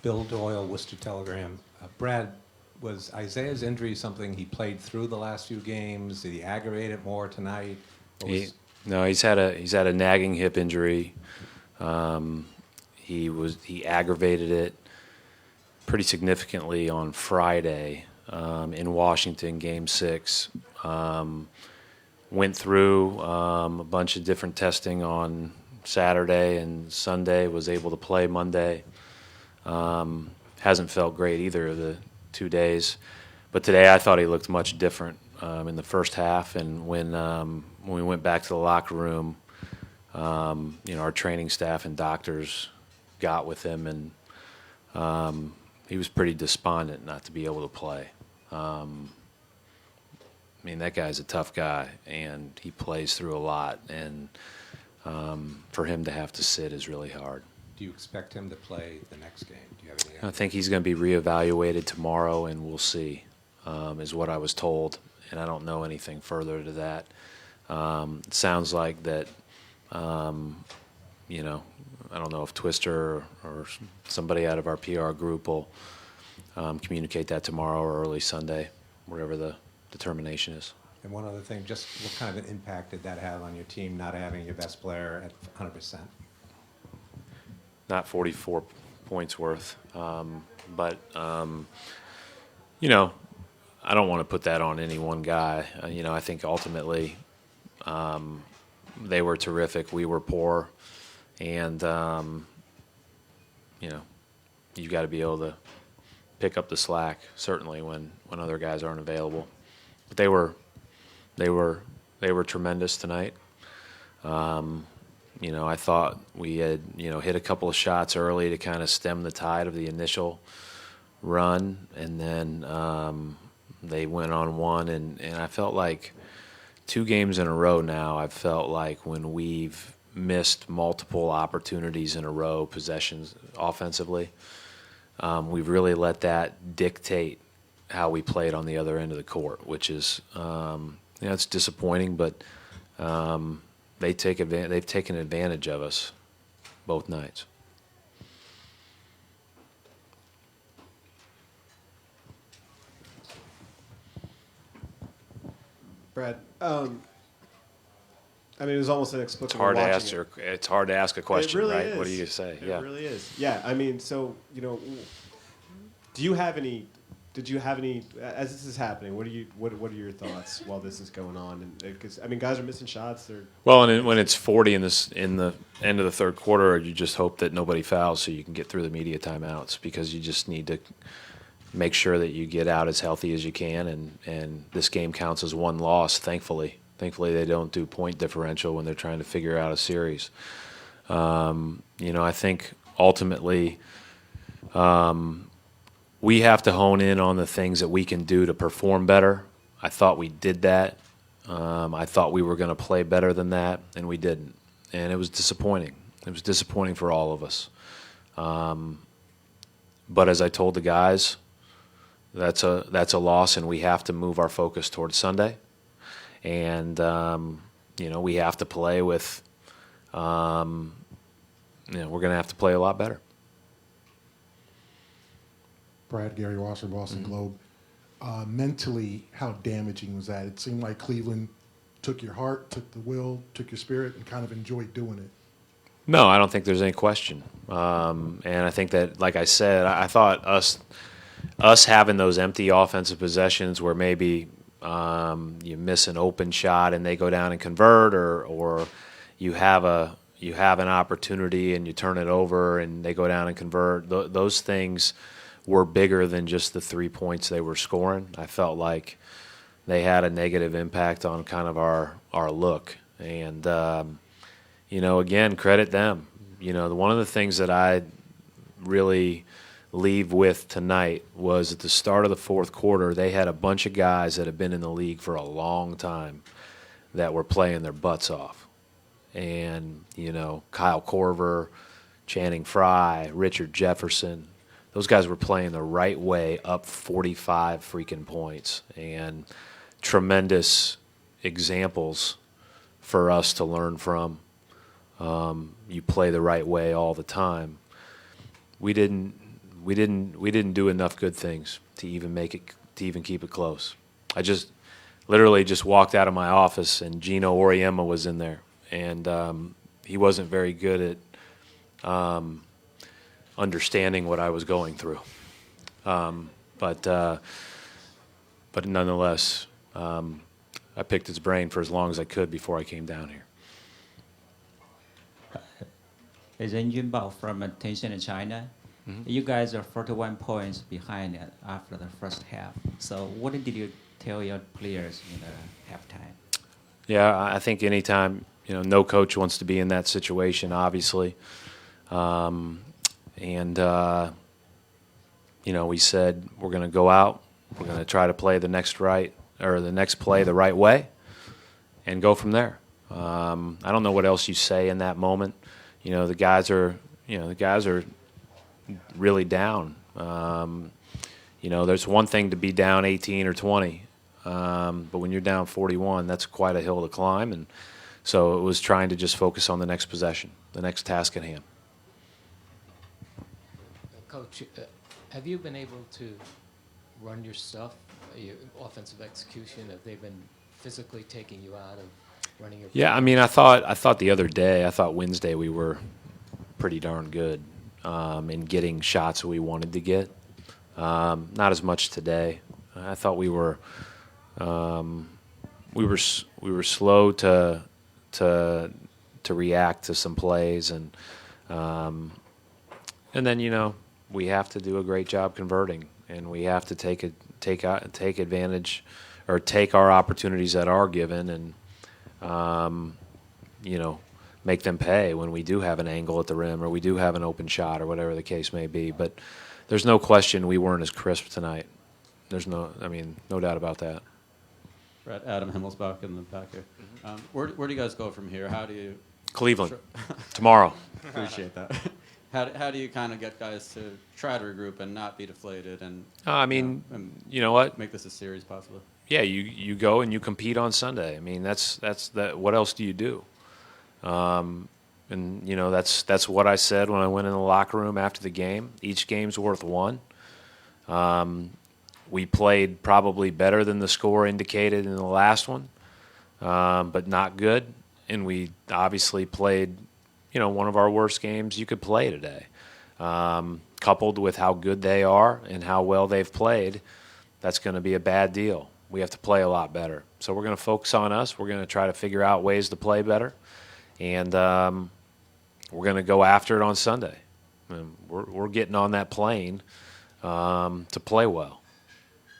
Bill Doyle, Worcester Telegram. Brad, was Isaiah's injury something he played through the last few games? Did he aggravate it more tonight? No, he's had a nagging hip injury. He aggravated it pretty significantly on Friday in Washington, Game 6. Went through a bunch of different testing on Saturday and Sunday. Was able to play Monday. Hasn't felt great either of the 2 days, but today I thought he looked much different in the first half. And when we went back to the locker room, our training staff and doctors got with him, and he was pretty despondent not to be able to play. I mean, that guy's a tough guy, and he plays through a lot, and for him to have to sit is really hard. Do you expect him to play the next game? Do you have any idea? I think he's going to be reevaluated tomorrow, and we'll see, is what I was told, and I don't know anything further to that. It sounds like that, I don't know if Twister or somebody out of our PR group will communicate that tomorrow or early Sunday, wherever the determination is. And one other thing, just what kind of an impact did that have on your team, not having your best player at 100%? Not 44 points worth, but I don't want to put that on any one guy. I think ultimately they were terrific. We were poor, and you've got to be able to pick up the slack, certainly when other guys aren't available. But they were tremendous tonight. I thought we had hit a couple of shots early to kind of stem the tide of the initial run, and then they went on one, and I felt like 2 games in a row now, I've felt like when we've missed multiple opportunities in a row, possessions offensively, we've really let that dictate how we played on the other end of the court, which is, it's disappointing, but they've taken advantage of us both nights. Brad, it was almost inexplicable. It's hard to ask a question, really right? Is. What do you say? It really is. Yeah, so did you have any? As this is happening? What are your thoughts while this is going on? And because guys are missing shots. When it's 40 in the end of the third quarter, you just hope that nobody fouls so you can get through the media timeouts, because you just need to make sure that you get out as healthy as you can, and this game counts as one loss, thankfully. Thankfully, they don't do point differential when they're trying to figure out a series. I think ultimately we have to hone in on the things that we can do to perform better. I thought we did that. I thought we were going to play better than that, and we didn't. And it was disappointing. It was disappointing for all of us. But as I told the guys, that's a loss, and we have to move our focus towards Sunday. And we have to play with. We're going to have to play a lot better. Brad, Gary Wasser, Boston Globe. Mentally, how damaging was that? It seemed like Cleveland took your heart, took the will, took your spirit, and kind of enjoyed doing it. No, I don't think there's any question. And I think that, like I said, I thought us having those empty offensive possessions where maybe you miss an open shot and they go down and convert, or you have an opportunity and you turn it over and they go down and convert. Those things were bigger than just the 3 points they were scoring. I felt like they had a negative impact on kind of our look. And, again, credit them. One of the things that I really leave with tonight was at the start of the fourth quarter, they had a bunch of guys that have been in the league for a long time that were playing their butts off. And, Kyle Korver, Channing Frye, Richard Jefferson, those guys were playing the right way, up 45 freaking points, and tremendous examples for us to learn from. You play the right way all the time. We didn't didn't do enough good things to even keep it close. I just literally just walked out of my office and Gino Auriemma was in there, and he wasn't very good at understanding what I was going through. But nonetheless, I picked his brain for as long as I could before I came down here. It's Yun Bao from Tencent China. You guys are 41 points behind after the first half. So what did you tell your players in the halftime? Yeah, I think anytime, no coach wants to be in that situation, obviously. We said we're going to go out, we're going to try to play the next play the right way, and go from there. I don't know what else you say in that moment. The guys are really down. There's one thing to be down 18 or 20, but when you're down 41, that's quite a hill to climb. And so it was trying to just focus on the next possession, the next task at hand. Coach, have you been able to run your stuff, your offensive execution? Have they been physically taking you out of running your? Yeah, I thought the other day, I thought Wednesday we were pretty darn good in getting shots we wanted to get. Not as much today. I thought we were slow to react to some plays, and then we have to do a great job converting, and we have to take advantage or take our opportunities that are given, and make them pay when we do have an angle at the rim or we do have an open shot or whatever the case may be. But there's no question we weren't as crisp tonight. There's no doubt about that. Brett, Adam Himmelsbach in the back here. Where do you guys go from here? How do you Cleveland tomorrow. appreciate that? How do you kind of get guys to try to regroup and not be deflated and you know what? make this a series possibly? Yeah, you go and you compete on Sunday. I mean, that's that. What else do you do? That's what I said when I went in the locker room after the game. Each game's worth one. We played probably better than the score indicated in the last one, but not good. And we obviously played, one of our worst games you could play today. Coupled with how good they are and how well they've played, that's going to be a bad deal. We have to play a lot better. So we're going to focus on us. We're going to try to figure out ways to play better. And we're going to go after it on Sunday. And we're getting on that plane to play well.